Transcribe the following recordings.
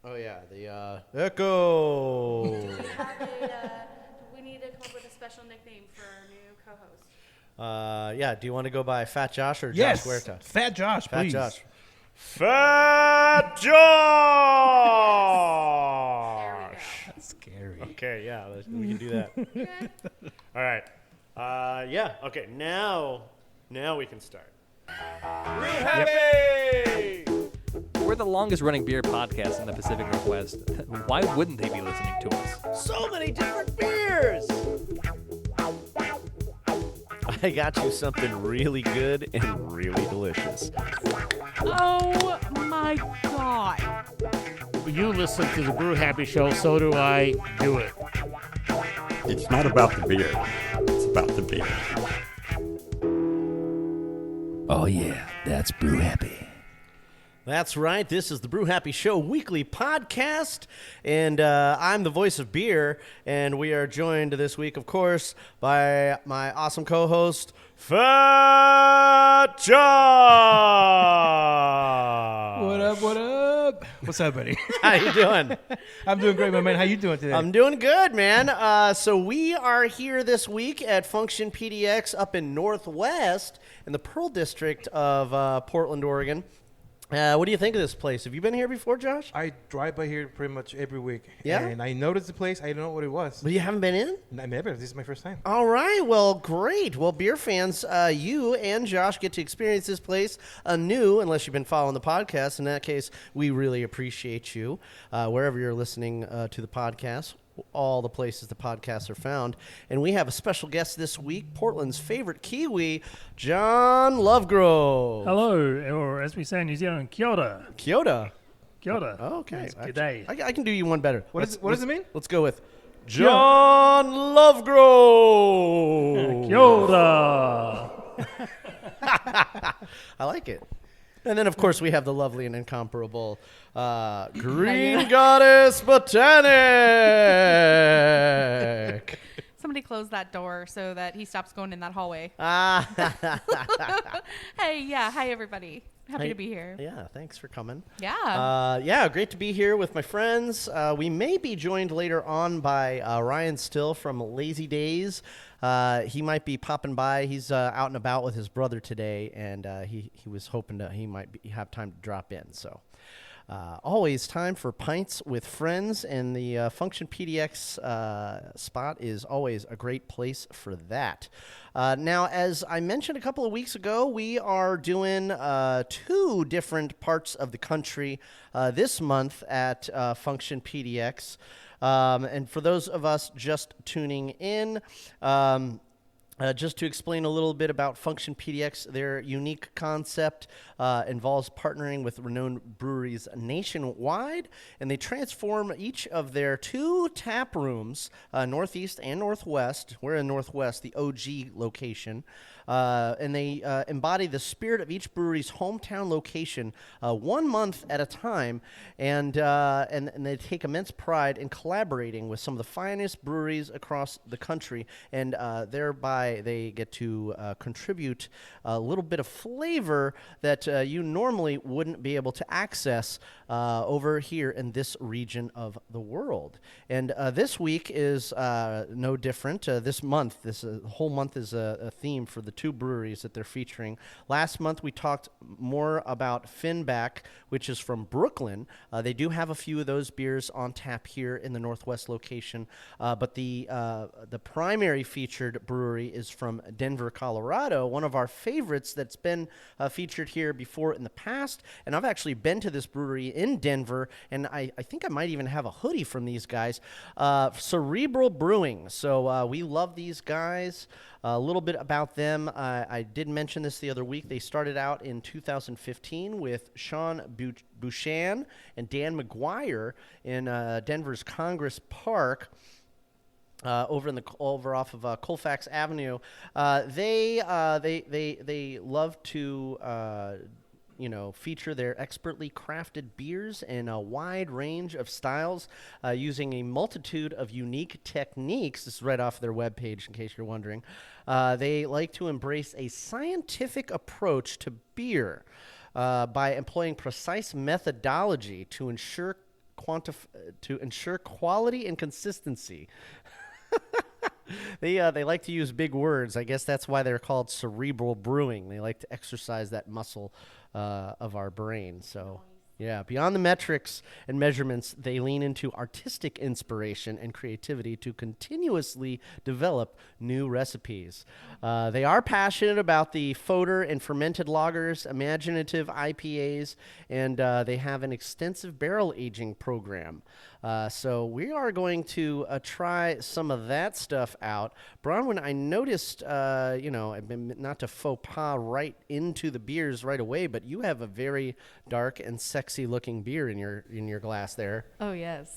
Oh, yeah, the Echo. We need to come up with a special nickname for our new co-host. Yeah, do you want to go by Fat Josh or Yes, Josh Huerta? Fat Josh, Fat please. Josh. Fat Josh! That's scary. Okay, yeah, we can do that. Good. All right. Yeah, okay, now we can start. Brew Happy! We're the longest running beer podcast in the Pacific Northwest. Why wouldn't they be listening to us? So many different beers! I got you something really good and really delicious. Oh my God. You listen to the Brew Happy Show, so do I. Do it. It's not about the beer. It's about the beer. Oh yeah, that's Brew Happy. That's right. This is the Brew Happy Show weekly podcast, and I'm the voice of beer, and we are joined this week, of course, by my awesome co-host, Fat Josh. What up, what up? What's up, buddy? How you doing? I'm doing great, my man. How you doing today? I'm doing good, man. So we are here this week at Function PDX up in Northwest in the Pearl District of Portland, Oregon. What do you think of this place? Have you been here before, Josh? I drive by here pretty much every week. Yeah? And I noticed the place. I don't know what it was. But you haven't been in? Never. This is my first time. All right. Well, great. Well, beer fans, you and Josh get to experience this place anew, unless you've been following the podcast. In that case, we really appreciate you wherever you're listening to the podcast. All the places the podcasts are found. And we have a special guest this week, Portland's favorite Kiwi, John Lovegrove. Hello, or as we say in New Zealand, kia ora. Kia ora. Kia ora. Oh, okay. Yes, good day. I can do you one better. What does it mean? Let's go with John Lovegrove. Kia ora. I like it. And then, of course, we have the lovely and incomparable Green Goddess Botanic. Somebody close that door so that he stops going in that hallway. Hey, Yeah. Hi, everybody. Happy to be here. Yeah, thanks for coming. Yeah. Great to be here with my friends. We may be joined later on by Ryan Still from Lazy Days. He might be popping by. He's out and about with his brother today, and he was hoping he might have time to drop in. So always time for pints with friends, and the Function PDX spot is always a great place for that. Now, as I mentioned a couple of weeks ago, we are doing 2 different parts of the country this month at Function PDX. And for those of us just tuning in, just to explain a little bit about Function PDX, their unique concept involves partnering with renowned breweries nationwide, and they transform each of their 2 tap rooms, Northeast and Northwest. We're in Northwest, the OG location. And they embody the spirit of each brewery's hometown location 1 month at a time, and they take immense pride in collaborating with some of the finest breweries across the country, and thereby they get to contribute a little bit of flavor that you normally wouldn't be able to access over here in this region of the world. And this week is no different. This whole month is a theme for the 2 breweries that they're featuring. Last month we talked more about Finback, which is from Brooklyn. They do have a few of those beers on tap here in the Northwest location, but the primary featured brewery is from Denver, Colorado, one of our favorites that's been featured here before in the past. And I've actually been to this brewery in Denver, and I think I might even have a hoodie from these guys, Cerebral Brewing. So we love these guys. A little bit about them. I did mention this the other week. They started out in 2015 with Sean Bouchan and Dan McGuire in Denver's Congress Park. Over off of Colfax Avenue. They love to feature their expertly crafted beers in a wide range of styles, using a multitude of unique techniques. This is right off their webpage, in case you're wondering. They like to embrace a scientific approach to beer by employing precise methodology to ensure to ensure quality and consistency. They like to use big words. I guess that's why they're called cerebral brewing. They like to exercise that muscle of our brain. So, yeah, beyond the metrics and measurements, they lean into artistic inspiration and creativity to continuously develop new recipes. They are passionate about the foeder and fermented lagers, imaginative IPAs, and they have an extensive barrel aging program. So we are going to try some of that stuff out. Bronwyn, I noticed, not to faux pas right into the beers right away, but you have a very dark and sexy looking beer in your glass there. Oh yes,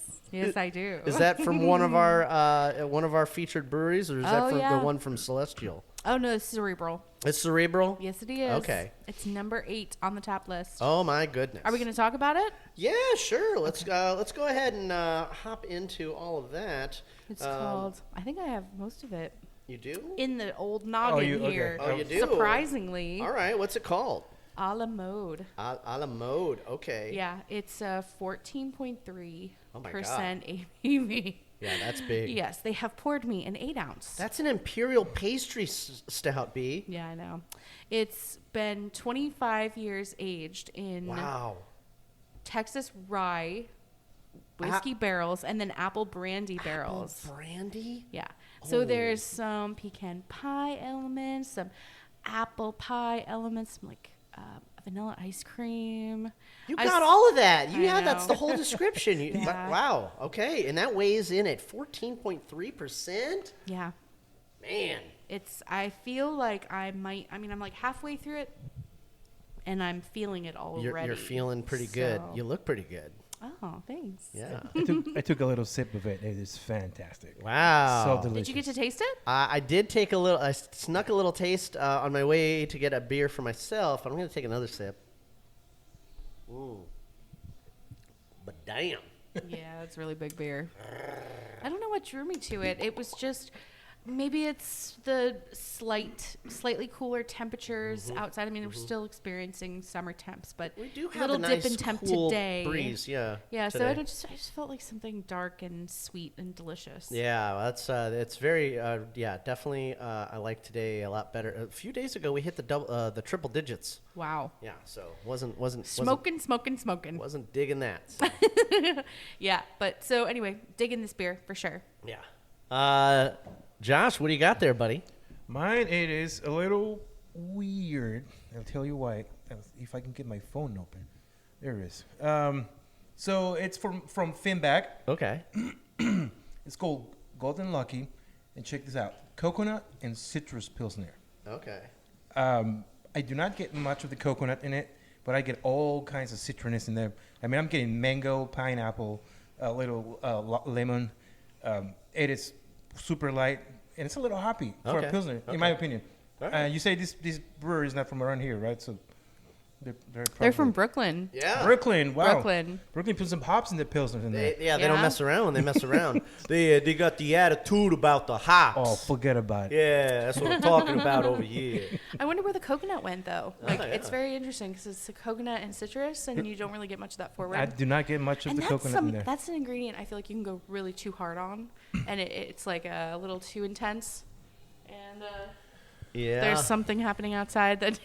I do. Is that from one of our featured breweries, or is that from the one from Celestial? Oh no, it's Cerebral. It's Cerebral? Yes, it is. Okay. It's number 8 on the top list. Oh my goodness. Are we going to talk about it? Yeah, sure. Let's go ahead and hop into all of that. It's called. I think I have most of it You do? in the old noggin here. Oh, you do? Surprisingly. All right. What's it called? A la mode. A la mode. Okay. Yeah, it's 14.3% Oh my God. ABV. Yeah, that's big. Yes, they have poured me an 8 ounce. That's an imperial pastry stout, B. Yeah, I know. It's been 25 years aged in Wow. Texas rye whiskey barrels and then apple brandy barrels. Apple brandy? Yeah. So there's some pecan pie elements, some apple pie elements, some like vanilla ice cream. You got all of that. I That's know. the whole description. Yeah. Wow. Okay. And that weighs in at 14.3%? Yeah. Man. I feel like I'm like halfway through it and I'm feeling it already. You're feeling pretty good. So- You look pretty good. Oh, thanks. Yeah. I took a little sip of it. It is fantastic. Wow. So delicious. Did you get to taste it? I did take a little. I snuck a little taste on my way to get a beer for myself. But I'm going to take another sip. Ooh. But damn. Yeah, it's really big beer. I don't know what drew me to it. It was just maybe it's the slightly cooler temperatures outside. I mean, we're still experiencing summer temps, but We do have little a nice dip in temp cool today. breeze. Yeah. Yeah, so today. I just felt like something dark and sweet and delicious. Yeah, it's very definitely. I like today a lot better. A few days ago, we hit the triple digits. Wow. Yeah, so wasn't Smoking. wasn't digging that. So. Yeah, but so anyway, digging this beer for sure. Yeah. Josh, what do you got there, buddy? Mine, it is a little weird. I'll tell you why. If I can get my phone open. There it is. So it's from Finback. Okay. It's called Golden Lucky. And check this out. Coconut and citrus pilsner. Okay. I do not get much of the coconut in it, but I get all kinds of citrusness in there. I mean, I'm getting mango, pineapple, a little lemon. It is super light, and it's a little hoppy for Okay. a pilsner, Okay. in my opinion. All right. You say this brewery is not from around here, right? So they're They're from probably- Brooklyn. Yeah. Brooklyn. Wow. Brooklyn. Brooklyn put some hops in the pilsners in there. They don't Yeah. mess around when they mess around. They got the attitude about the hops. Oh, forget about it. Yeah, that's what I'm talking about over here. I wonder where the coconut went though. Like yeah. it's very interesting because it's a coconut and citrus, and you don't really get much of that forward. I do not get much of and the coconut in there. that's an ingredient I feel like you can go really too hard on, and it's like a little too intense. And Yeah. there's something happening outside that.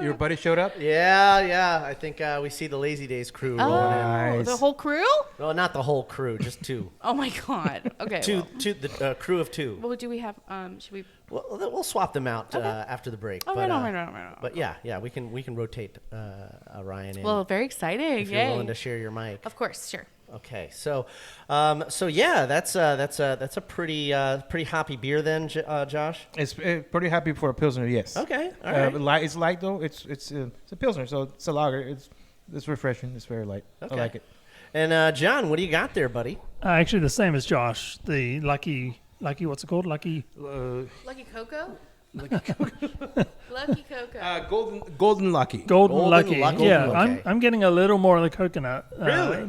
Your buddy showed up? Yeah. I think we see the Lazy Days crew rolling in. Nice. The whole crew? Well, not the whole crew, just two. Oh my god. Okay. The crew of two. Well, do we have? Should we? We'll swap them out after the break. Oh, but, right on. But yeah, we can rotate Ryan in. Well, very exciting. if you're Yay. willing to share your mic. Of course, sure. Okay, so yeah, that's a pretty hoppy beer then, Josh. It's pretty happy for a pilsner, yes. Okay, all right. It's light though. It's a pilsner, so it's a lager. It's refreshing. It's very light. Okay. I like it. And John, what do you got there, buddy? Actually, the same as Josh. The Lucky, what's it called? Lucky. Lucky Cocoa. Lucky Cocoa. Golden Lucky. Golden Lucky. Lucky. Yeah, Okay. I'm getting a little more of the coconut. Really?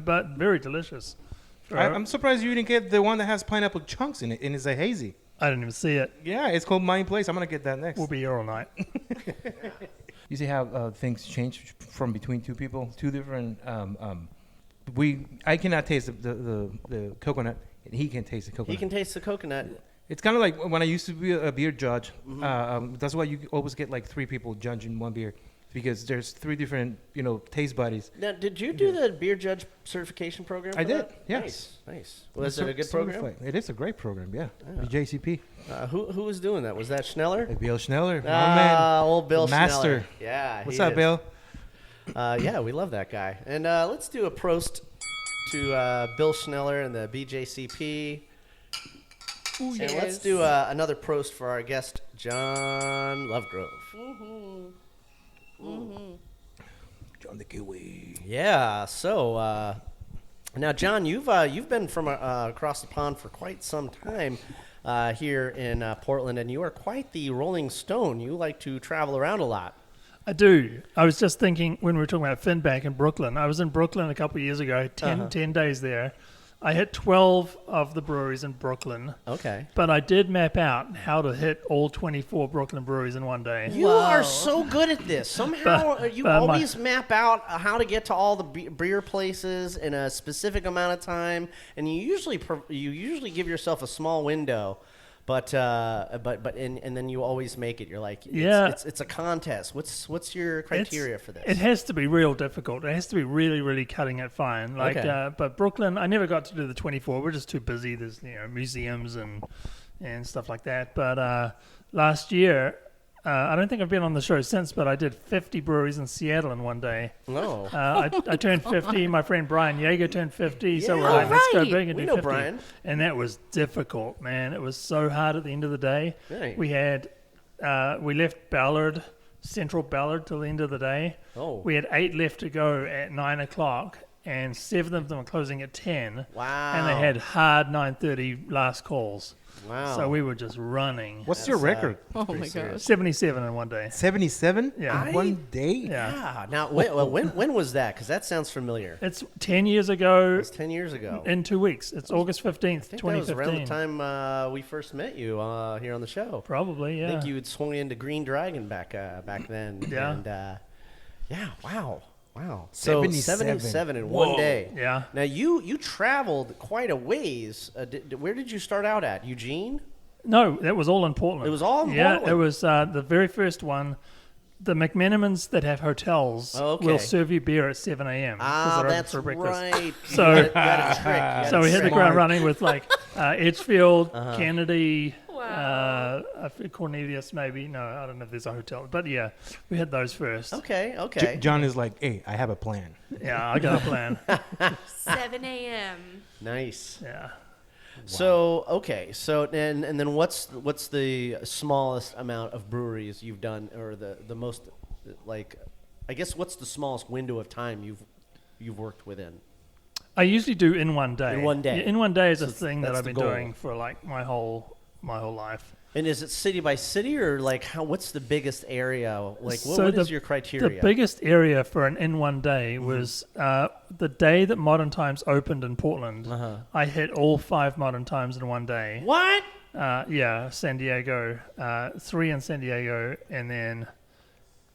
But very delicious. I'm surprised you didn't get the one that has pineapple chunks in it, and it's a hazy. I didn't even see it. Yeah, it's called Mine Place. I'm gonna get that next. We'll be here all night. You see how things change from between two people, two different I cannot taste the coconut, and he can taste the coconut. He can taste the coconut. It's kind of like when I used to be a beer judge. That's why you always get like 3 people judging one beer, because there's 3 different taste buddies. Now, did you do the beer judge certification program? I for did. that? Yes. Nice. Was it a good program? It is a great program. Yeah. The JCP. Who was doing that? Was that Schneller? Bill Schneller. My man. Old Bill The master. Schneller. Yeah. What's he up, is. Bill? Yeah, we love that guy. And let's do a prost to Bill Schneller and the BJCP. Ooh, And let's do another prost for our guest, John Lovegrove. John the Kiwi. Yeah. So now, John, you've been from across the pond for quite some time here in Portland, and you are quite the Rolling Stone. You like to travel around a lot. I do. I was just thinking when we were talking about Finback in Brooklyn. I was in Brooklyn a couple of years ago, 10 days there. I hit 12 of the breweries in Brooklyn. Okay. But I did map out how to hit all 24 Brooklyn breweries in one day. You are so good at this. Somehow you always map out how to get to all the beer places in a specific amount of time, and you usually give yourself a small window. But and then you always make it. You're like, it's a contest. What's your criteria for this? It has to be real difficult. It has to be really, really cutting it fine. But Brooklyn, I never got to do the 24. We're just too busy. There's museums and stuff like that. But last year, I don't think I've been on the show since, but I did 50 breweries in Seattle in one day. Oh. I turned 50. My friend Brian Yeager turned 50. So Yeah. we're like, let's go big and We do know 50. Brian. And that was difficult, man. It was so hard at the end of the day. Right. We had, we left Ballard, Central Ballard till the end of the day. Oh. We had 8 left to go at 9 o'clock, and 7 of them were closing at 10. Wow. And they had hard 9:30 last calls. Wow. So we were just running. What's your record? Oh my gosh. 77 in one day. 77? Yeah. One day? Yeah. Yeah. Now, when was that? Because that sounds familiar. It's 10 years ago. It was 10 years ago. In 2 weeks. It's August 15th, I think 2015. that was around the time we first met you here on the show. Probably, yeah. I think you had swung into Green Dragon back then. Yeah. And, yeah. Wow. So 77 in one day. Yeah. Now you traveled quite a ways. Where did you start out at? Eugene? No, that was all in Portland. It was all in Yeah, Portland? it was the very first one. The McMenamins that have hotels will serve you beer at 7 a.m. 'cause they're open That's for breakfast. right. So- you got a trick. So we hit the ground running with Edgefield, Uh-huh. Kennedy, Wow. Cornelius maybe. No, I don't know if there's a hotel. But yeah, we had those first. Okay. John is like, hey, I have a plan. Yeah, I got a plan. 7 a.m. Nice. Yeah. So and then what's the smallest amount of breweries you've done, or the most, like, I guess what's the smallest window of time you've worked within? I usually do in one day. In one day. Yeah, in one day is a So thing that that's I've the been goal. doing for like my whole life. And is it city by city, or like what's the biggest area? Like So what is the- your criteria? The biggest area for an in one day was the day that Modern Times opened in Portland. I hit all 5 Modern Times in one day. What? Yeah, San Diego, 3 in San Diego, and then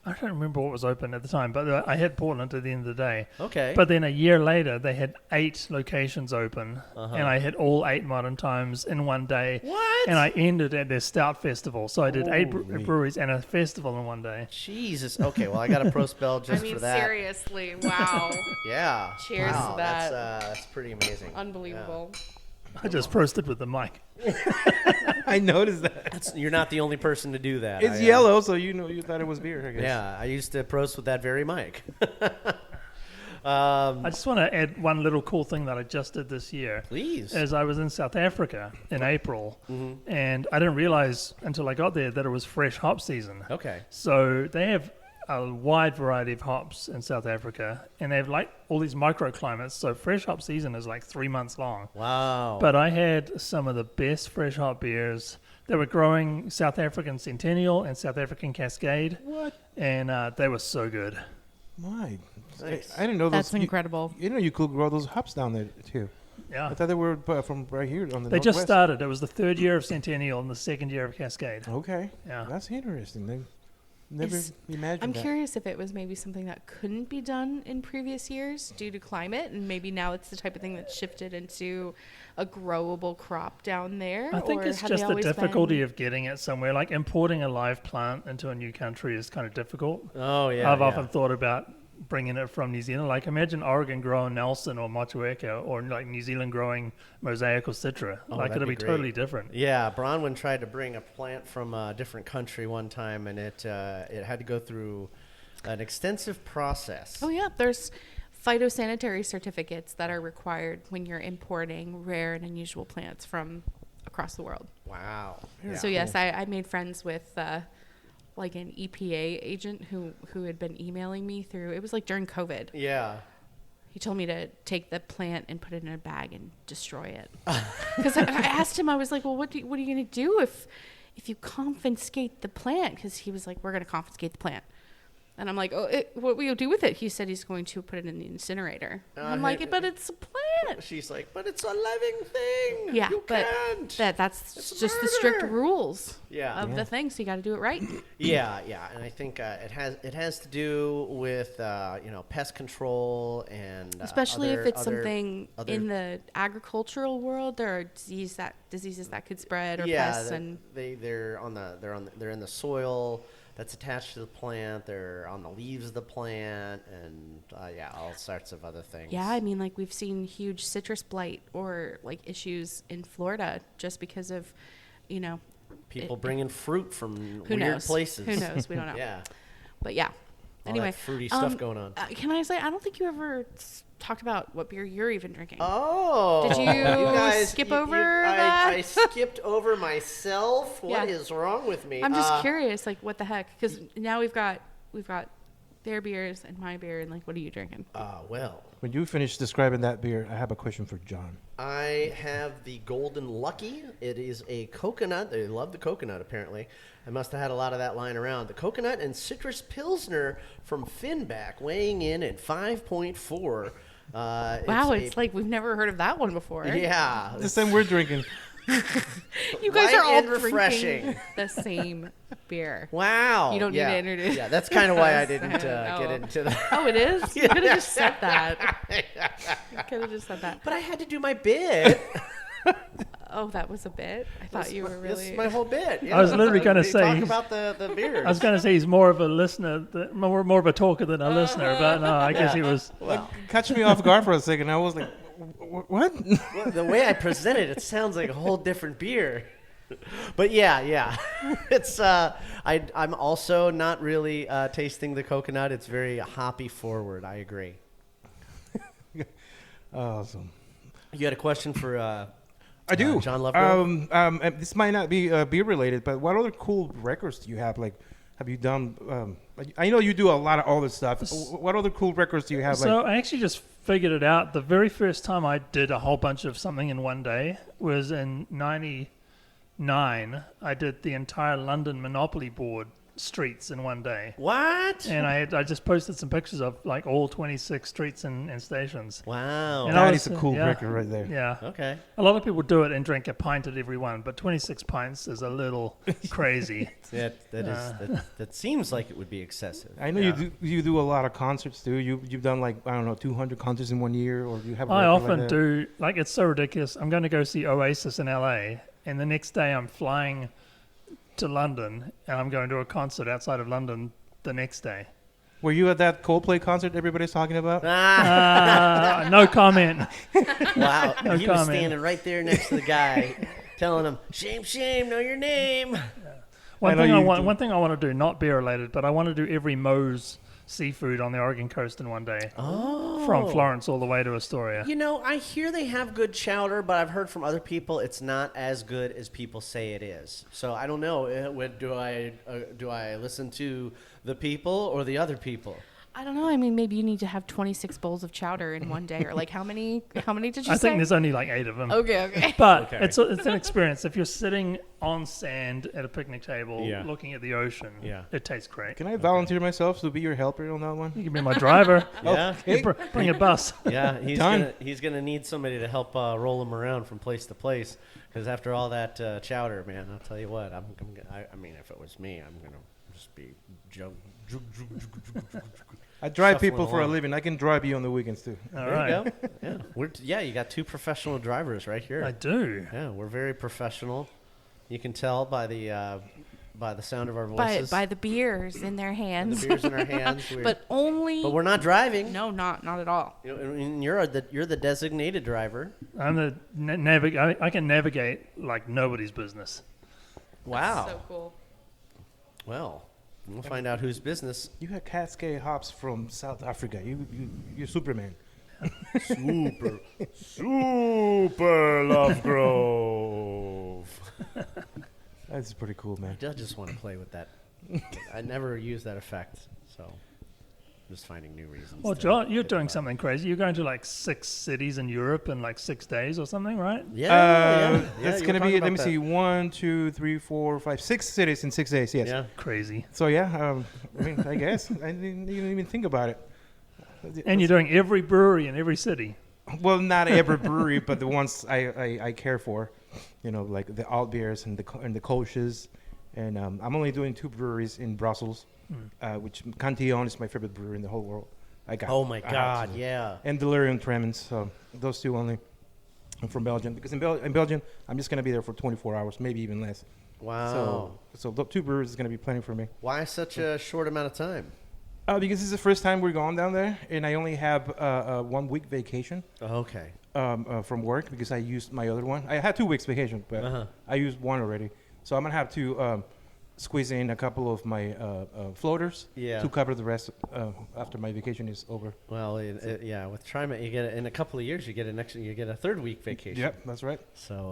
I don't remember what was open at the time, but I hit Portland at the end of the day. Okay. But then a year later, they had 8 locations open, and I hit all 8 Modern Times in one day. What? And I ended at their Stout Festival, so I did 8 breweries and a festival in one day. Jesus. Okay. Well, I got a pro spell just I mean, for that. seriously, wow. Yeah. Cheers Wow, to that. That's pretty amazing. Unbelievable. I just prosted with the mic. I noticed that. You're not the only person to do that. It's yellow, so you thought it was beer, I guess. Yeah, I used to prost with that very mic. I just want to add one little cool thing that I just did this year. Please. As I was in South Africa in April, and I didn't realize until I got there that it was fresh hop season. Okay. So they have a wide variety of hops in South Africa, and they have like all these microclimates. So fresh hop season is like 3 months long. Wow. But I had some of the best fresh hop beers. They were growing South African Centennial and South African Cascade. What? And they were so good. My. Nice. I didn't know That's those. incredible. You know you could grow those hops down there, too. Yeah. I thought they were from right here on the They just northwest. started. It was the 3rd year of Centennial and the 2nd year of Cascade. Okay. Yeah. That's interesting. Never imagined I'm that. curious if it was maybe something that couldn't be done in previous years due to climate, and maybe now it's the type of thing that's shifted into a growable crop down there. I think or it's have they just the always difficulty been- of getting it somewhere. Like importing a live plant into a new country is kind of difficult. Oh yeah. I've yeah. often thought about bringing it from New Zealand. Like imagine Oregon growing Nelson or Motueka, or like New Zealand growing Mosaic or Citra. Oh, like that'd it'll be be totally great. different. Yeah, Bronwyn tried to bring a plant from a different country one time, and it had to go through an extensive process. Oh yeah, there's phytosanitary certificates that are required when you're importing rare and unusual plants from across the world. Wow. So yes, I made friends with like an EPA agent who had been emailing me through. It was like during COVID. Yeah. He told me to take the plant and put it in a bag and destroy it. Because I asked him, I was like, well, what are you going to do if you confiscate the plant? Because he was like, we're going to confiscate the plant. And I'm like, what will you do with it? He said he's going to put it in the incinerator. And I'm like, but it's a plant. She's like, but it's a living thing. Yeah, you but can't. that's It's just the strict murder. rules Yeah. of the thing. So you got to do it right. Yeah, and I think it has to do with pest control and Especially if it's other- something other- in the agricultural world, there are diseases that could spread or yeah, pests and they're in the soil that's attached to the plant. They're on the leaves of the plant, and all sorts of other things. yeah, I mean, like we've seen huge citrus blight or like issues in Florida just because of, People bringing fruit from who weird knows? places. Who knows? We don't know. Yeah. But yeah. All Anyway, that fruity stuff going on. Can I say I don't think you ever talked about what beer you're even drinking. Oh, Did you guys, skip over I that? skipped over myself. What is Yeah. wrong with me? I'm just curious, like what the heck? Because now we've got their beers and my beer, and like, what are you drinking? Well, When you finish describing that beer, I have a question for John. I have the Golden Lucky. It is a coconut. They love the coconut, apparently. I must have had a lot of that lying around. The coconut and citrus pilsner from Finback, weighing in at 5.4. Wow, it's like we've never heard of that one before. Yeah. The same we're drinking. You guys Light are all and refreshing. drinking the same beer. Wow. You don't need to introduce. Yeah, that's kind of why I didn't No. get into that. Oh, it is? You could have just said that. You could have just said that. But I had to do my bit. Oh, that was a bit? I thought you were This really... is my whole bit. Yeah. I was literally gonna We say talk he's- about the beers. I was going to say he's more of a listener, more of a talker than a listener, but no, I guess he was. Catch me off guard for a second. I was like, what? Well, the way I present it, it sounds like a whole different beer. But yeah, it's. I'm also not really tasting the coconut. It's very hoppy forward. I agree. Awesome. You had a question for? I do. John Lovegrove? And this might not be beer related, but what other cool records do you have? Like, have you done? I know you do a lot of all this stuff. What other cool records do you have? So I actually just figured it out. The very first time I did a whole bunch of something in one day was in '99. I did the entire London Monopoly board streets in one day. What? And I just posted some pictures of like all 26 streets and stations. Wow. And I That was- is a cool yeah. record right there. Yeah. Okay. A lot of people do it and drink a pint at every one, but 26 pints is a little crazy. That seems like it would be excessive. I know you do a lot of concerts too. You've done like, I don't know, 200 concerts in 1 year, or you have. A I record often like that? do. Like, it's so ridiculous. I'm going to go see Oasis in LA, and the next day I'm flying to London, and I'm going to a concert outside of London the next day. Were you at that Coldplay concert everybody's talking about? No comment. Wow. No He was comment. standing right there next to the guy, telling him, "Shame, know your name." One know thing I you want, do. one thing I want to do, not beer related, but I want to do every Moe's seafood on the Oregon coast in one day. Oh. From Florence all the way to Astoria. You know, I hear they have good chowder, but I've heard from other people it's not as good as people say it is. So I don't know. Do I listen to the people or the other people? I don't know. I mean, maybe you need to have 26 bowls of chowder in one day, or like how many did you I say? think there's only like 8 of them. Okay. But Okay. it's an experience. If you're sitting on sand at a picnic table Yeah. looking at the ocean, Yeah. it tastes great. Can I volunteer myself to be your helper on that one? You can be my driver. Yeah. You bring a bus. Yeah, Done. he's gonna need somebody to help roll him around from place to place. Because after all that chowder, man, I'll tell you what, I mean, if it was me, I'm gonna just be jug. I drive Shuffling people for a along. living. I can drive you on the weekends too. All There right. you go. Yeah, you got two professional drivers right here. I do. Yeah, we're very professional. You can tell by the sound of our By voices. by the beers in their And hands. the beers in our hands. But only. But we're not driving. No, not at all. You know, and you're the designated driver. I'm the I can navigate like nobody's business. Wow. So cool. Well, we'll find out whose business. You had Cascade hops from South Africa. You're Superman. Super Lovegrove. That's pretty cool, man. I just want to play with that. I never use that effect, so I'm just finding new reasons. Well, to John, you're get doing by. something crazy. You're going to like 6 cities in Europe in like 6 days or something, right? Yeah, It's you gonna were be. talking Let me about see. that. 1, 2, 3, 4, 5, 6 cities in 6 days. Yes. Yeah. Crazy. So yeah. I mean, I guess I didn't even think about it. And you're doing every brewery in every city. Well, not every brewery, but the ones I care for. You know, like the alt beers and the Kolsch's. And I'm only doing 2 breweries in Brussels, which Cantillon is my favorite brewery in the whole world. Oh my I have God! to. Yeah. And Delirium Tremens. So those 2 only. I'm from Belgium because in Belgium I'm just gonna be there for 24 hours, maybe even less. Wow. So the 2 breweries is gonna be plenty for me. Why such a short amount of time? Because this is the first time we're going down there, and I only have a 1 week vacation Okay. from work because I used my other one. I had 2 weeks vacation, but I used 1 already. So I'm gonna have to squeeze in a couple of my floaters to cover the rest after my vacation is over. Well, yeah, with TriMet, you get in a couple of years, you get a 3rd week vacation. Yep, that's right. So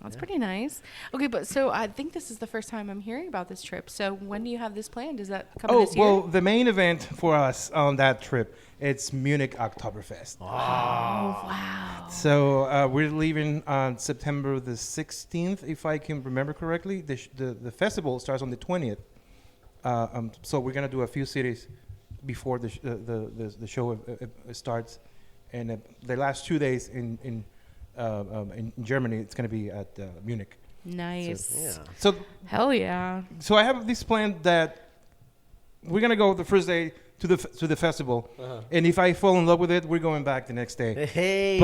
That's pretty nice. Okay, but so I think this is the first time I'm hearing about this trip. So when do you have this planned? Is that coming this year? Well, the main event for us on that trip, it's Munich Oktoberfest. Oh, wow. So we're leaving on September the 16th, if I can remember correctly. The festival starts on the 20th. So we're gonna do a few cities before the show starts, and the last 2 days in Germany, it's gonna be at Munich. Nice. So Hell yeah. So I have this plan that we're gonna go the first day to the festival, and if I fall in love with it, we're going back the next day. Hey.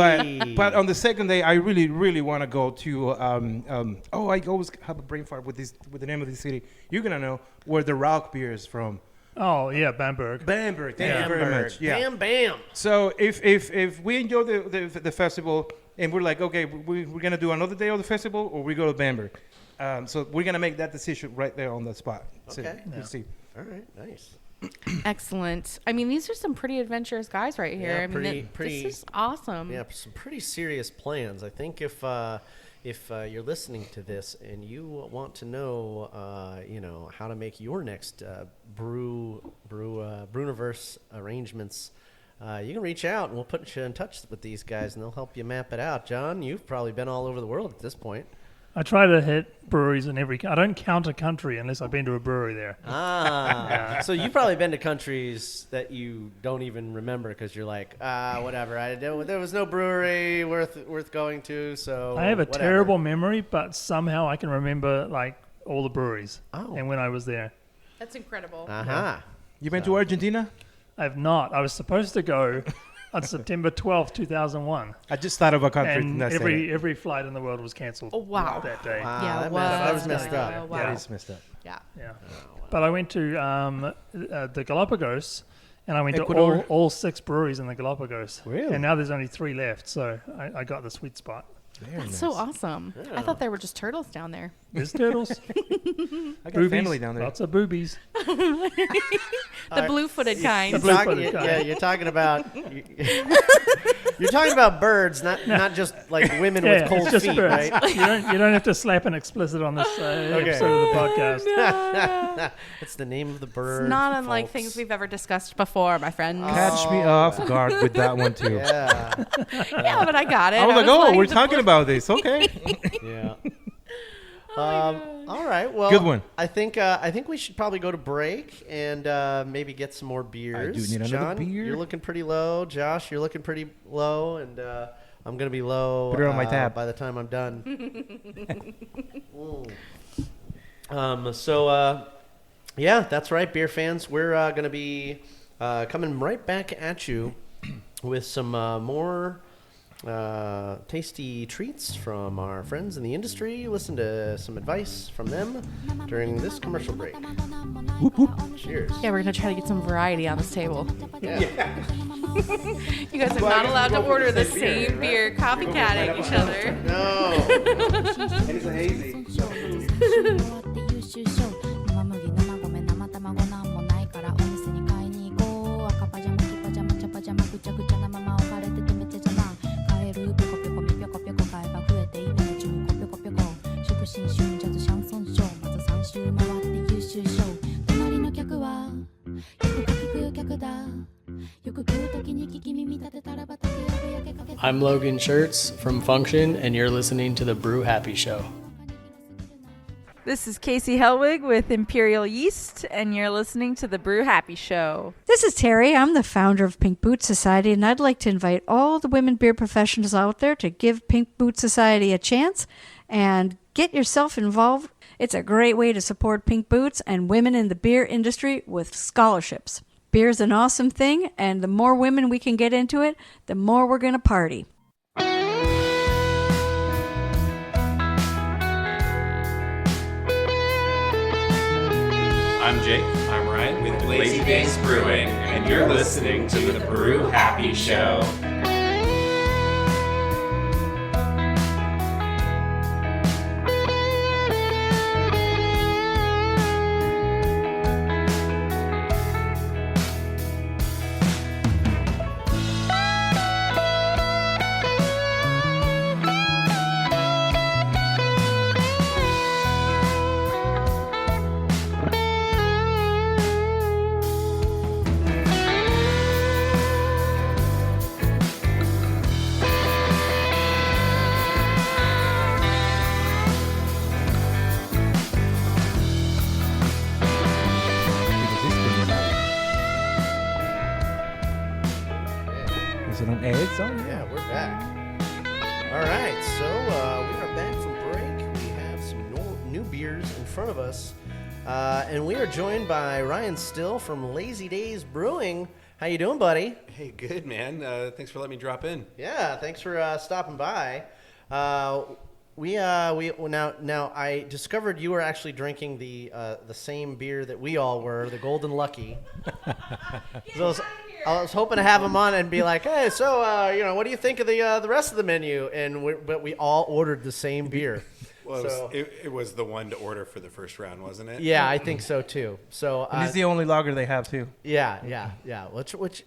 But on the second day, I really want to go to. I always have a brain fart with the name of the city. You're gonna know where the Rauch beer is from. Oh, yeah, Bamberg. Bamberg. Thank you very much. Yeah. Bam, bam. So if we enjoy the festival and we're like, okay, we're gonna do another day of the festival, or we go to Bamberg. So we're gonna make that decision right there on the spot. So Okay. we'll see. All right. Nice. Excellent. I mean, these are some pretty adventurous guys right here. Yeah, I mean, pretty- this is awesome. Yeah, some pretty serious plans. I think if you're listening to this and you want to know, how to make your next Brewniverse arrangements, you can reach out and we'll put you in touch with these guys and they'll help you map it out. John, you've probably been all over the world at this point. I try to hit breweries in every. I don't count a country unless I've been to a brewery there. So you've probably been to countries that you don't even remember because you're like, whatever. There was no brewery worth going to. So I have a whatever. terrible memory, but somehow I can remember like all the breweries and when I was there. That's incredible. You been to Argentina? I have not. I was supposed to go on September 12th, 2001. I just thought of a country. And that's it. every flight in the world was canceled. Oh, wow. That day. Wow, Yeah, that well, that was that's messed gonna up. go well. That is messed up. Yeah. Yeah. But I went to the Galapagos, and I went Ecuador? to all 6 breweries in the Galapagos. Really? And now there's only 3 left, so I got the sweet spot. Very That's nice. so awesome. I thought they were just turtles down there. There's turtles. I got boobies, family down there. Lots of boobies. The blue-footed kind. The blue-footed kind. Yeah, you're talking about you're talking about birds, not just like women with Yeah, cold it's just feet, birds. right? You don't have to slap an explicit on this episode of the podcast. It's the name of the bird. It's not unlike folks. things we've ever discussed before, my friends. Catch me off guard with that one too. Yeah, Yeah, but I got it. I was like, oh, we're the talking blue- about this. Okay. yeah. All right. Well, Good one. I think we should probably go to break and maybe get some more beers. I do need another John, beer. you're looking pretty low. Josh, you're looking pretty low, and I'm gonna be low. Put it on my tab. by the time I'm done. So Yeah, that's right, beer fans. We're going to be coming right back at you with some more tasty treats from our friends in the industry. Listen to some advice from them during this commercial break. Whoop, whoop. Cheers. Yeah, we're going to try to get some variety on this table. Yeah. You guys are not allowed to order the same beer, copycatting each other. No. It's a hazy. 生麦生米生卵なんもないからお店に買いに行こう赤パジャマ黄パジャマ茶パジャマぐちゃぐちゃなまま置かれててめっちゃ邪魔買えるぴょこぴょこみぴょこぴょこ買えば増えてイメージ10個ぴょこぴょこ祝新春ジャズシャンソンショーまず3周回って優秀賞隣の客はよく聞く客だよく食う時に聞き耳立てたらば竹やぶ焼けかけ I'm Logan Schertz from Function, and you're listening to The Brew Happy Show. This is Casey Helwig with Imperial Yeast, and you're listening to The Brew Happy Show. This is Terry. I'm the founder of Pink Boot Society, and I'd like to invite all the women beer professionals out there to give Pink Boot Society a chance and get yourself involved. It's a great way to support Pink Boots and women in the beer industry with scholarships. Beer's an awesome thing, and the more women we can get into it, the more we're going to party. I'm Jake. I'm Ryan with Lazy Days Brewing, and you're listening to The Brew Happy Show. Is it on eggs? Oh, Yeah, we're back. All right, so we are back from break. We have some new beers in front of us, and we are joined by Ryan Still from Lazy Days Brewing. How you doing, buddy? Hey, good, man. Thanks for letting me drop in. Yeah, thanks for stopping by. Now I discovered you were actually drinking the same beer that we all were, the Golden Lucky. So I was hoping to have him on and be like, hey, so what do you think of the rest of the menu? But we all ordered the same beer. Well, So- it was the one to order for the first round, wasn't it? Yeah, I think so too. So And it's the only lager they have too. yeah.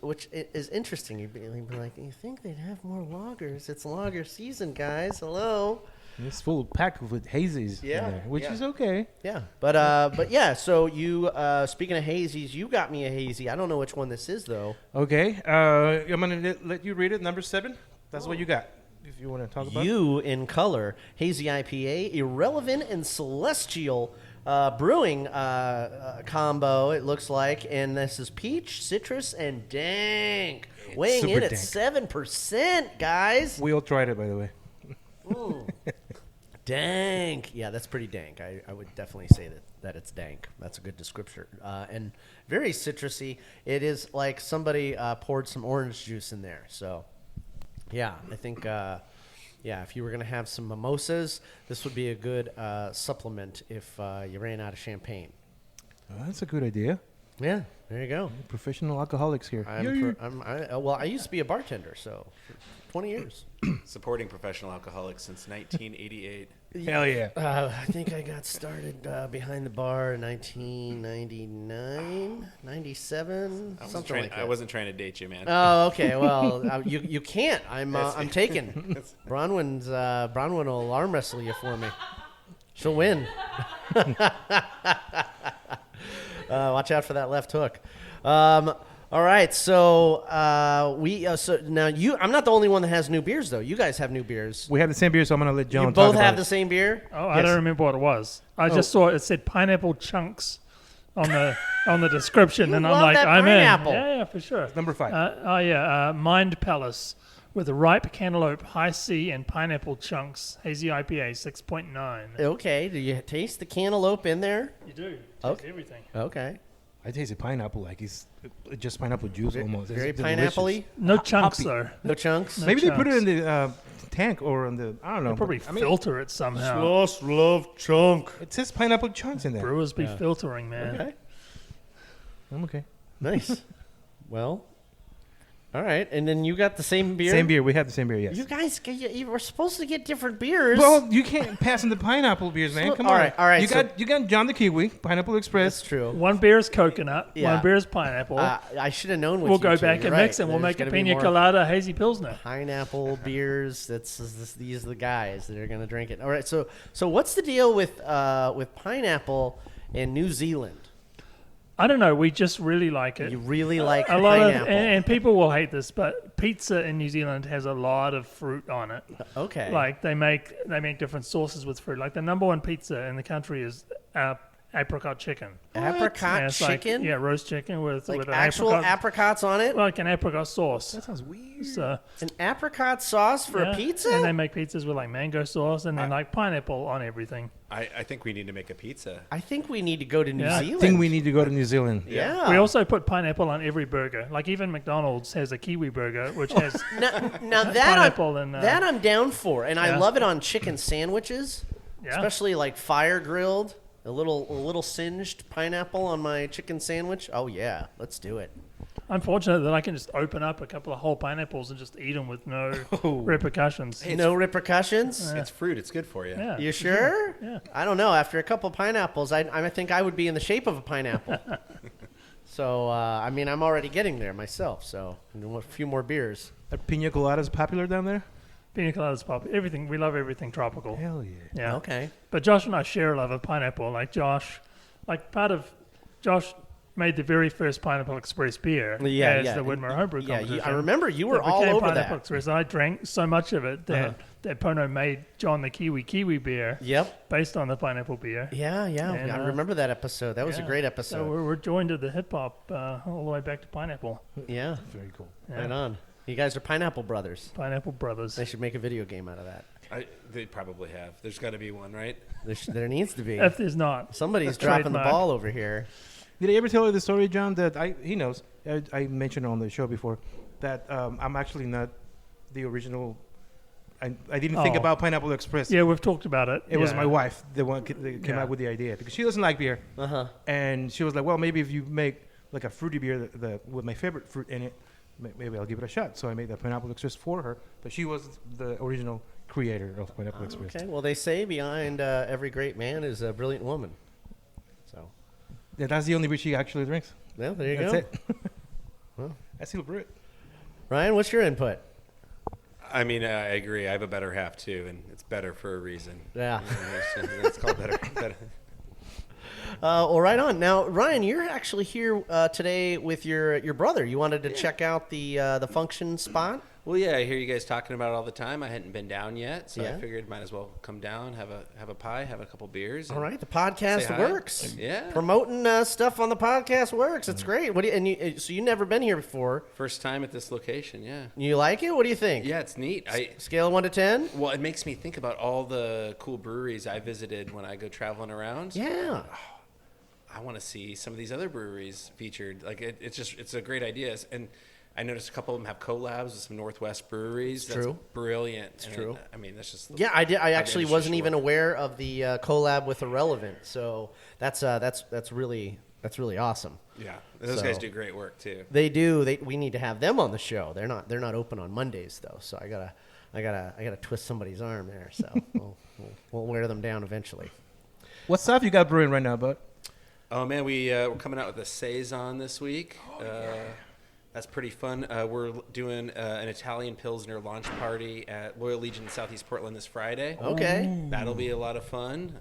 Which is interesting. You'd be like, you think they'd have more lagers? It's lager season, guys. Hello. And it's full packed with hazies Yeah, in there, which yeah. is okay. Yeah, but yeah. So you speaking of hazies, you got me a hazy. I don't know which one this is though. Okay, I'm gonna let you read it. Number 7. That's what you got. If you want to talk about it. You in color, hazy IPA, irrelevant and celestial brewing combo. It looks like, and this is peach, citrus, and dank, weighing super in at dank. 7%, guys. We all tried it, by the way. Dank. Yeah, that's pretty dank. I would definitely say that it's dank. That's a good description. And very citrusy. It is like somebody poured some orange juice in there. So, yeah, I think, if you were going to have some mimosas, this would be a good supplement if you ran out of champagne. Oh, that's a good idea. Yeah, there you go. Professional alcoholics here. I used to be a bartender, so for 20 years. Supporting professional alcoholics since 1988. Hell yeah. I think I got started behind the bar in 1999, 97, something like that. I wasn't trying to date you, man. Oh, okay. Well, you can't. I'm taken. Bronwyn will arm wrestle you for me. She'll win. Watch out for that left hook. All right, so so now I'm not the only one that has new beers though. You guys have new beers. We have the same beer, so I'm gonna let John. You talk both about have it. the same beer. Oh, I don't remember what it was. I just saw it said pineapple chunks on the description, and I'm love like, that I'm pineapple. in. Yeah, for sure. Number 5. Mind Palace with a ripe cantaloupe, high C, and pineapple chunks. Hazy IPA, 6.9. Okay. Do you taste the cantaloupe in there? You do. Okay. Everything. Okay. I tasted pineapple like it's just pineapple juice almost. Very It's pineapple-y? delicious. No chunks, Hoppy. though. No chunks? No Maybe they put it chunks. in the tank or on the, I don't know. They probably but, I mean, filter it somehow. Sloss love chunk. it says pineapple chunks in there. Brewers be Yeah. filtering, man. Okay. I'm okay. Nice. Well, all right. And then you got the same beer? Same beer. We have the same beer, yes. You guys, you were supposed to get different beers. Well, you can't pass in the pineapple beers, man. Come all on. right, all right, You got John the Kiwi, Pineapple Express. That's true. One beer is coconut. Yeah. One beer is pineapple. I should have known what We'll you go two. back You're and right. mix, and we'll There's make a gotta be pina more colada hazy pilsner. pineapple beers. These are the guys that are going to drink it. All right. So what's the deal with pineapple in New Zealand? I don't know. We just really like it. You really like a lot pineapple. of, and people will hate this, but pizza in New Zealand has a lot of fruit on it. Okay. Like they make different sauces with fruit. Like the number one pizza in the country is apricot chicken. Apricot Yeah, it's like- chicken? yeah, roast chicken with Like with an actual apricot, apricots on it? like an apricot sauce. That sounds weird. So, An apricot sauce for yeah, a pizza? and they make pizzas with like mango sauce and then like pineapple on everything. I think we need to make a pizza. I think we need to go to New Yeah. Zealand. I think we need to go to New Zealand. Yeah. We also put pineapple on every burger. Like even McDonald's has a kiwi burger, which has now pineapple and that I'm down for, and I yeah. love it on chicken sandwiches, Yeah. especially like fire grilled. A little singed pineapple on my chicken sandwich. Oh yeah, let's do it. I'm fortunate that I can just open up a couple of whole pineapples and just eat them with no repercussions. Hey, No repercussions. It's fruit. It's good for you. Yeah. You sure? Yeah. I don't know. After a couple pineapples, I think I would be in the shape of a pineapple. So I mean, I'm already getting there myself. So a few more beers. Are pina coladas popular down there? Pina coladas pop. Everything. We love everything tropical. Hell yeah. Yeah. Okay. But Josh and I share a love of pineapple. Like Josh made the very first Pineapple Express beer as the Widmer Homebrew competition. I remember you were It all became over Pineapple that. Express. I drank so much of it that Pono made John the Kiwi beer. Yep. Based on the pineapple beer. Yeah. And, I remember that episode. That was a yeah. great So episode. we're joined to the hip hop all the way back to pineapple. Yeah. Very cool. Yeah. Right on. You guys are Pineapple Brothers. Pineapple Brothers. They should make a video game out of that. They probably have. There's got to be one, right? There needs to be. If there's not, Somebody's dropping the trademark. ball over here. Did I ever tell you the story, John, that he knows, I mentioned on the show before, that I'm actually not the original. I didn't think Oh. about Pineapple Express. Yeah, we've talked about it. It was Yeah. my wife, the one that came Yeah. out with the idea, because she doesn't like beer. Uh-huh. And she was like, well, maybe if you make like a fruity beer with my favorite fruit in it, maybe I'll give it a shot. So I made that Pineapple Express for her, but she was the original creator of Pineapple Express. Okay. Well, they say behind every great man is a brilliant woman. So. Yeah, that's the only beer she actually drinks. Well, there you That's go. it. Well. I still brew it. Ryan, what's your input? I mean, I agree. I have a better half too, and it's better for a reason. Yeah. It's called better. Well, right on. Now, Ryan, you're actually here today with your brother. You wanted to check out the function spot. Well, yeah, I hear you guys talking about it all the time. I hadn't been down yet, so Yeah. I figured might as well come down, have a pie, have a couple beers. All right, the podcast say hi. works. Yeah. Promoting stuff on the podcast works. It's great. What do you, so you've never been here before? First time at this location, yeah. You like it? What do you think? Yeah, it's neat. Scale of 1 to 10? Well, it makes me think about all the cool breweries I visited when I go traveling around. Yeah. I want to see some of these other breweries featured. Like it's a great idea. And I noticed a couple of them have collabs with some Northwest breweries. It's That's true. Brilliant. It's And true. I mean, that's just Yeah, I did. I how the actually industry wasn't should even work. aware of the collab with Irrelevant. So that's really awesome. Yeah, those guys do great work too. They do. We need to have them on the show. They're not open on Mondays though. So I gotta twist somebody's arm there. So we'll wear them down eventually. What stuff you got brewing right now, bud? Oh man, we're coming out with a saison this week. That's pretty fun. We're doing an Italian Pilsner launch party at Loyal Legion in Southeast Portland this Friday. Okay. That'll be a lot of fun.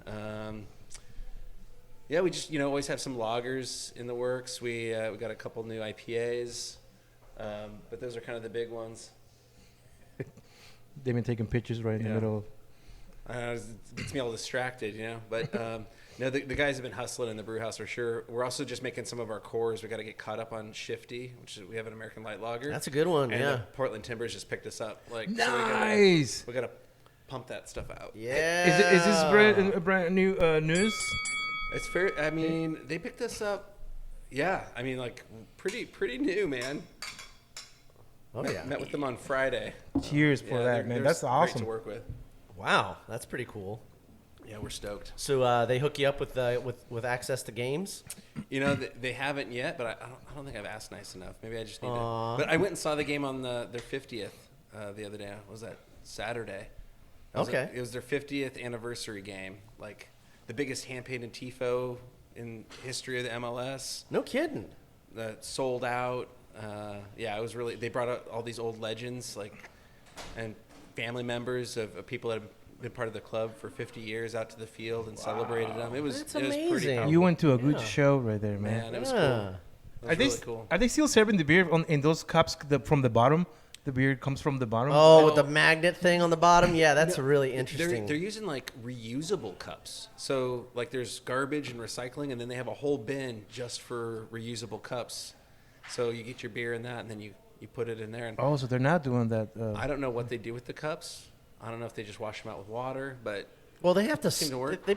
Yeah, we just always have some lagers in the works. We got a couple new IPAs, but those are kind of the big ones. They've been taking pictures right in the middle. It gets me all distracted, But No, the guys have been hustling in the brew house for sure. We're also just making some of our cores. We got to get caught up on Shifty, which is, we have an American light lager. That's a good one. And yeah. the Portland Timbers just picked us up. Like, nice. So we gotta pump that stuff out. Yeah. Is this brand new news? It's fair. I mean, they picked us up. Yeah. I mean, like pretty new, man. Oh yeah. Met with them on Friday. Cheers for that, man. That's awesome. Great to work with. Wow, that's pretty cool. Yeah, we're stoked. So they hook you up with access to games? You know, they haven't yet, but I don't think I've asked nice enough. Maybe I just need to. But I went and saw the game on their 50th the other day. What was that? Saturday. Okay. It was their 50th anniversary game. Like the biggest hand-painted tifo in history of the MLS. No kidding. That sold out. Yeah, it was really. They brought out all these old legends, like, and family members of people that have been part of the club for 50 years out to the field and celebrated them. It was amazing. pretty powerful. You went to a good show right there, man. Man, it was cool. It was really cool. Are they still serving the beer in those cups from the bottom? The beer comes from the bottom. Oh, with the magnet thing on the bottom. Yeah, that's really interesting. They're using like reusable cups. So like there's garbage and recycling, and then they have a whole bin just for reusable cups. So you get your beer in that, and then you put it in there. And Oh, so they're not doing that. I don't know what they do with the cups. I don't know if they just wash them out with water, but well, they have to. seem to work. They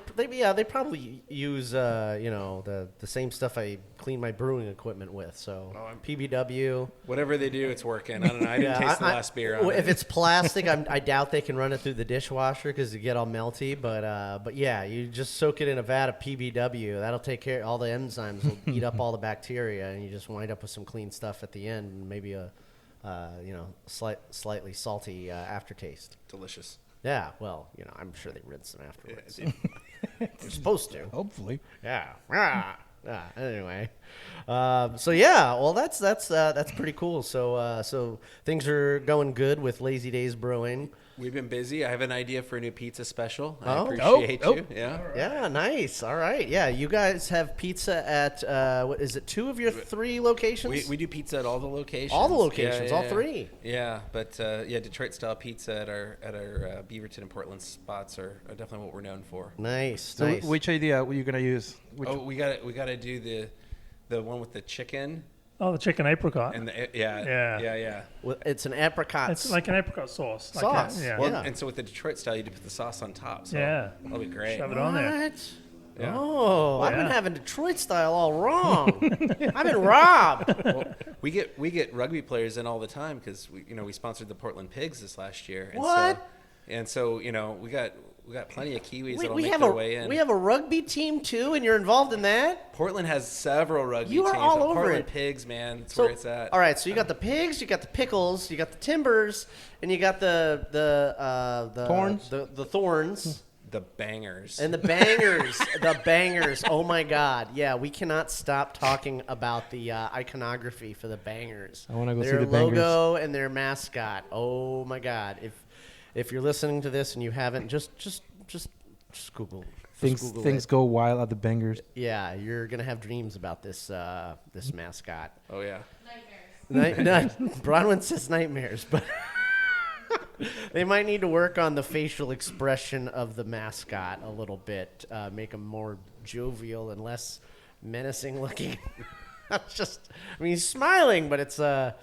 probably use the same stuff I clean my brewing equipment with. So PBW. Whatever they do, it's working. I don't know. I didn't taste the last beer. On if it's plastic, I doubt they can run it through the dishwasher because you get all melty. But yeah, you just soak it in a vat of PBW. That'll take care. All the enzymes will eat up all the bacteria, and you just wind up with some clean stuff at the end, and maybe a slightly salty aftertaste. Delicious. Yeah, well, I'm sure they rinse them afterwards. They're supposed to. Hopefully. Yeah. Anyway, so yeah, well, that's pretty cool. So things are going good with Lazy Days Brewing. We've been busy. I have an idea for a new pizza special. I Oh. appreciate you. Yeah. Right. Yeah, nice. All right. Yeah, you guys have pizza at what is it? 2 of your 3 locations? We do pizza at all the locations. All the locations, Yeah, all 3. Yeah, but Detroit style pizza at our Beaverton and Portland spots are definitely what we're known for. Nice. So nice. which idea were you gonna use? We got to do the one with the chicken. Oh, the chicken apricot. And Yeah. Well, it's an apricot. It's like an apricot sauce. Sauce. And so with the Detroit style, you put the sauce on top. So Yeah. that'll be great. Shove it on there. What? Yeah. Oh, I've been Yeah. having Detroit style all wrong. I've been robbed. Well, we get rugby players in all the time because we sponsored the Portland Pigs this last year. And What? So we got plenty of Kiwis that'll we make have their way in. We have a rugby team too, and you're involved in that. Portland has several rugby You are teams. all over Portland it. Pigs, man, that's So, where it's at. all right, so you got the Pigs, you got the Pickles, you got the Timbers, and you got the Thorns? the Thorns. The Bangers. And the Bangers. The Bangers. Oh, my God. Yeah, we cannot stop talking about the iconography for the Bangers. I wanna go see their the Bangers. logo and their mascot. Oh, my God. If you're listening to this and you haven't, just Google. Things go wild at the Bangers. Yeah, you're going to have dreams about this this mascot. Oh, yeah. Bronwyn says nightmares, but they might need to work on the facial expression of the mascot a little bit, make him more jovial and less menacing looking. He's smiling, but it's a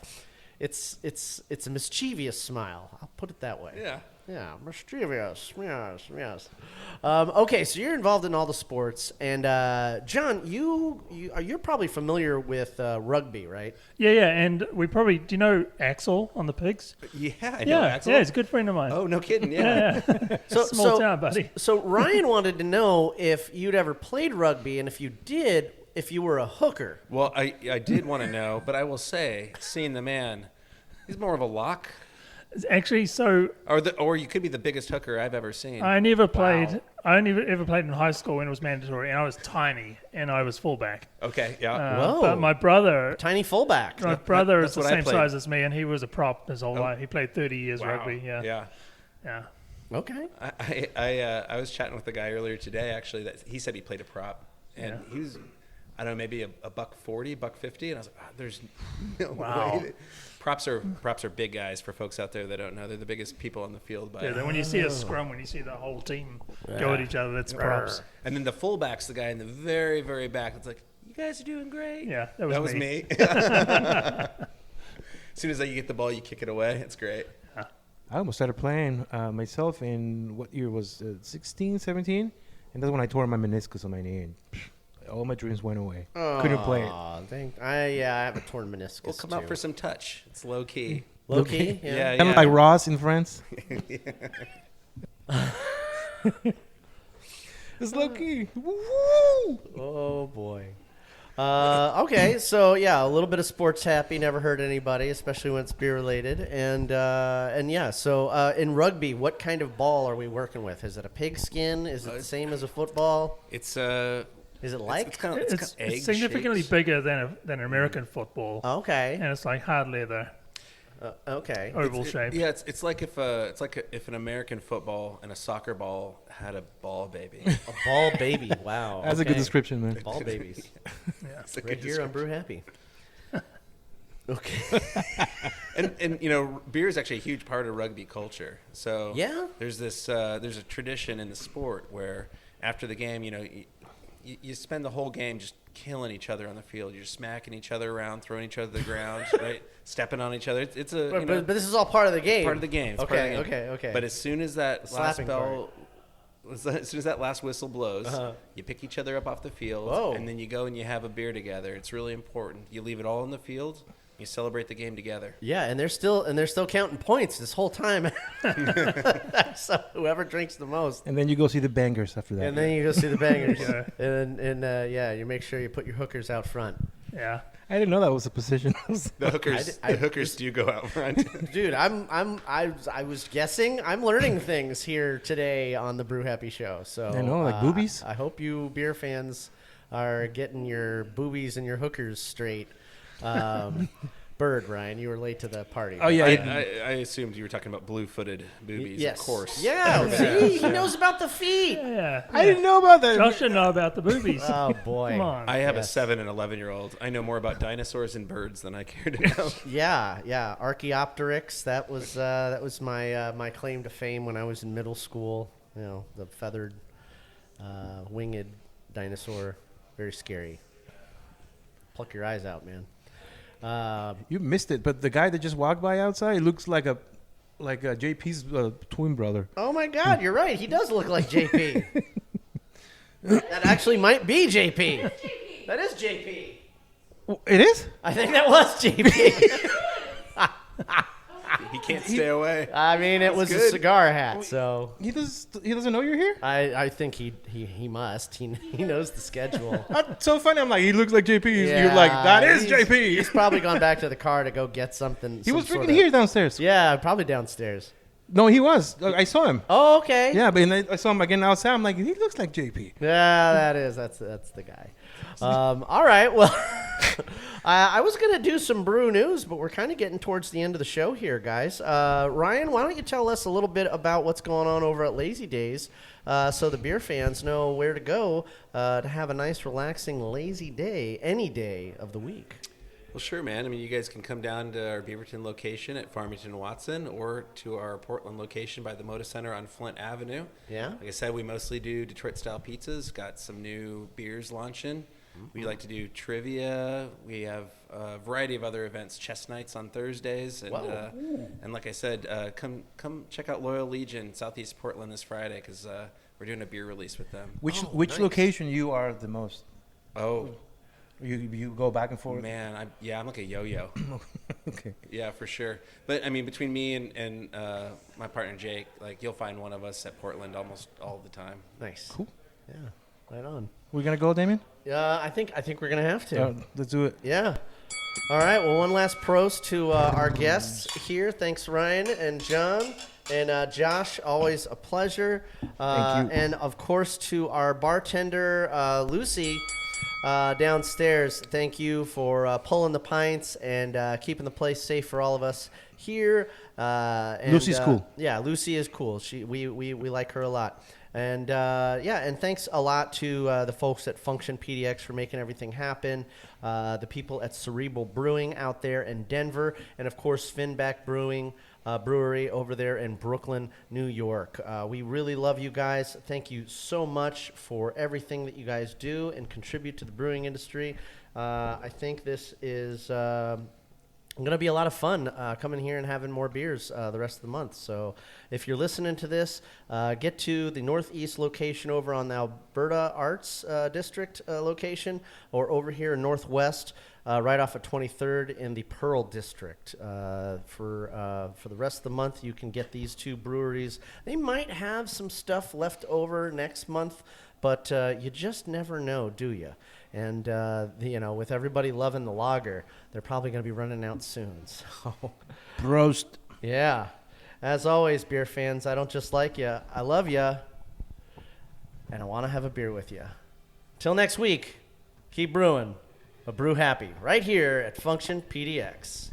mischievous smile. I'll put it that way. Yeah, mischievous. Yes. Okay, so you're involved in all the sports, and John, you're probably familiar with rugby, right? Yeah, and do you know Axel on the Pigs? Yeah, I know Axel. Yeah, he's a good friend of mine. Oh, no kidding, yeah. Small town, buddy. So Ryan wanted to know if you'd ever played rugby, and if you did, if you were a hooker. Well, I did want to know, but I will say, seeing the man, he's more of a lock. Actually, or you could be the biggest hooker I've ever seen. I never played. Wow. I only ever played in high school when it was mandatory, and I was tiny, and I was fullback. Okay, yeah. Whoa. But my brother, tiny fullback. My brother is That's the what I same played. size as me, and he was a prop his whole life. He played 30 years rugby. Yeah. Okay. I was chatting with a guy earlier today, actually, that he said he played a prop, and he was, I don't know, maybe a $140, $150, and I was like, there's no way. Props are big guys for folks out there that don't know. They're the biggest people on the field. By Then when you see a scrum, when you see the whole team go at each other, that's props. And then the fullback's the guy in the very, very back. It's like, you guys are doing great. Yeah, that was me. As soon as you get the ball, you kick it away. It's great. I almost started playing myself in what year was 16, 17? And that's when I tore my meniscus on my knee. And all my dreams went away. Couldn't play it. I have a torn meniscus. We'll come out for some touch. It's low key. Low key? Yeah. Kind of like Ross in France. It's low key. Woo! Oh boy. Okay, so yeah, a little bit of sports happy. Never hurt anybody, especially when it's beer related. And yeah, so in rugby, what kind of ball are we working with? Is it a pigskin? Is it the same as a football? It's Is it like? It's significantly bigger than an American football. Okay. And it's like hard leather. Okay. Oval shape. Yeah, it's like if an American football and a soccer ball had a ball baby. A ball baby. Wow. That's a good description, man. Ball babies. Yeah. It's a Right good here on Brew Happy. Okay. and beer is actually a huge part of rugby culture. So yeah, there's a tradition in the sport where after the game, you spend the whole game just killing each other on the field. You're smacking each other around, throwing each other to the ground, right? Stepping on each other. It's a but this is all part of the game. Part of the game. It's Okay. part of the game. Okay. But as soon as that last bell, as soon as that last whistle blows, you pick each other up off the field, and then you go and you have a beer together. It's really important. You leave it all in the field. You celebrate the game together. Yeah, and they're still counting points this whole time. So whoever drinks the most. And then you go see the bangers after that. And then you go see the bangers. And you make sure you put your hookers out front. Yeah. I didn't know that was a position. The hookers do go out front. Dude, I was guessing. I'm learning things here today on the Brew Happy Show. So I know, like boobies. I hope you beer fans are getting your boobies and your hookers straight. Bird, Ryan, you were late to the party. Oh yeah, I assumed you were talking about blue-footed boobies. Yes. Of course. Yeah, see, he knows about the feet. Yeah. I didn't know about that. Josh should know about the boobies. Oh boy. Come on. I have a 7 and 11-year-old. I know more about dinosaurs and birds than I care to know. Yeah. Archaeopteryx. That was my claim to fame when I was in middle school. The feathered, winged dinosaur. Very scary. Pluck your eyes out, man. You missed it, but the guy that just walked by outside looks like a JP's twin brother. Oh my God, you're right. He does look like JP. That actually might be JP. That is JP. It is? I think that was JP. He can't stay away. I mean, it was a cigar hat, so he doesn't know you're here. I think he must. He knows the schedule. That's so funny. I'm like, he looks like JP. You're like, that is JP. He's probably gone back to the car to go get something. He was freaking here downstairs. Yeah, probably downstairs. No, he was. I saw him. Oh, okay. Yeah, but I saw him again outside. I'm like, he looks like JP. Yeah, that's the guy. All right. Well, I was going to do some brew news, but we're kind of getting towards the end of the show here, guys. Ryan, why don't you tell us a little bit about what's going on over at Lazy Days so the beer fans know where to go to have a nice, relaxing, lazy day any day of the week. Well, sure, man. I mean, you guys can come down to our Beaverton location at Farmington Watson or to our Portland location by the Moda Center on Flint Avenue. Yeah. Like I said, we mostly do Detroit-style pizzas. Got some new beers launching. We like to do trivia. We have a variety of other events, chess nights on Thursdays. And like I said, come check out Loyal Legion, Southeast Portland this Friday because we're doing a beer release with them. Which nice. location you are the most? Oh. You go back and forth? Man, I'm like a yo-yo. Okay. Yeah, for sure. But, I mean, between me and my partner Jake, like, you'll find one of us at Portland almost all the time. Nice. Cool. Yeah, right on. We going to go, Damien? I think we're going to have to. Let's do it. Yeah. All right. Well, one last prost to our guests here. Thanks, Ryan and John. And Josh, always a pleasure. Thank you. And, of course, to our bartender, Lucy. downstairs, thank you for pulling the pints and keeping the place safe for all of us here. And, Lucy's cool. Yeah, Lucy is cool. We like her a lot. And and thanks a lot to the folks at Function PDX for making everything happen. The people at Cerebral Brewing out there in Denver, and of course Finback Brewery over there in Brooklyn, New York. We really love you guys. Thank you so much for everything that you guys do and contribute to the brewing industry. I think this is going to be a lot of fun coming here and having more beers the rest of the month. So if you're listening to this, get to the Northeast location over on the Alberta Arts District location, or over here in Northwest, right off of 23rd in the Pearl District. For the rest of the month, you can get these two breweries. They might have some stuff left over next month, but you just never know, do you? And, with everybody loving the lager, they're probably going to be running out soon. So, Prost. Yeah. As always, beer fans, I don't just like you. I love you. And I want to have a beer with you. Till next week, keep brewing, but brew happy, right here at Function PDX.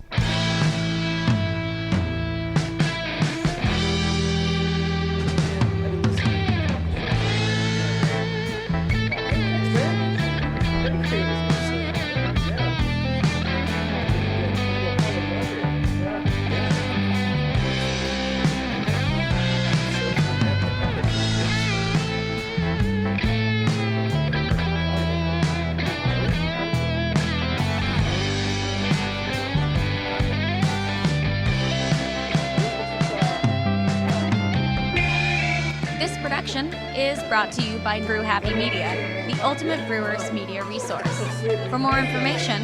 Is brought to you by Brew Happy Media, the ultimate brewers media resource. For more information,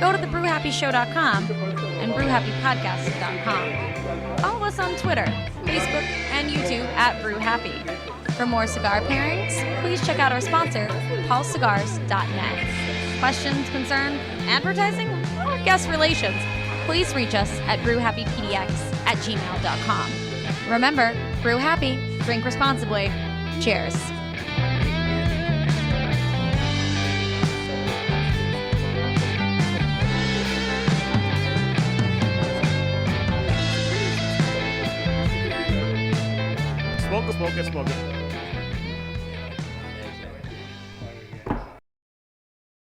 go to thebrewhappyshow.com and brewhappypodcast.com. Follow us on Twitter, Facebook, and YouTube at Brew Happy. For more cigar pairings, please check out our sponsor, paulcigars.net. Questions, concerns, advertising, or guest relations, please reach us at brewhappypdx@gmail.com. Remember, brew happy, drink responsibly. Cheers. Smoke it, smoke it, smoke it.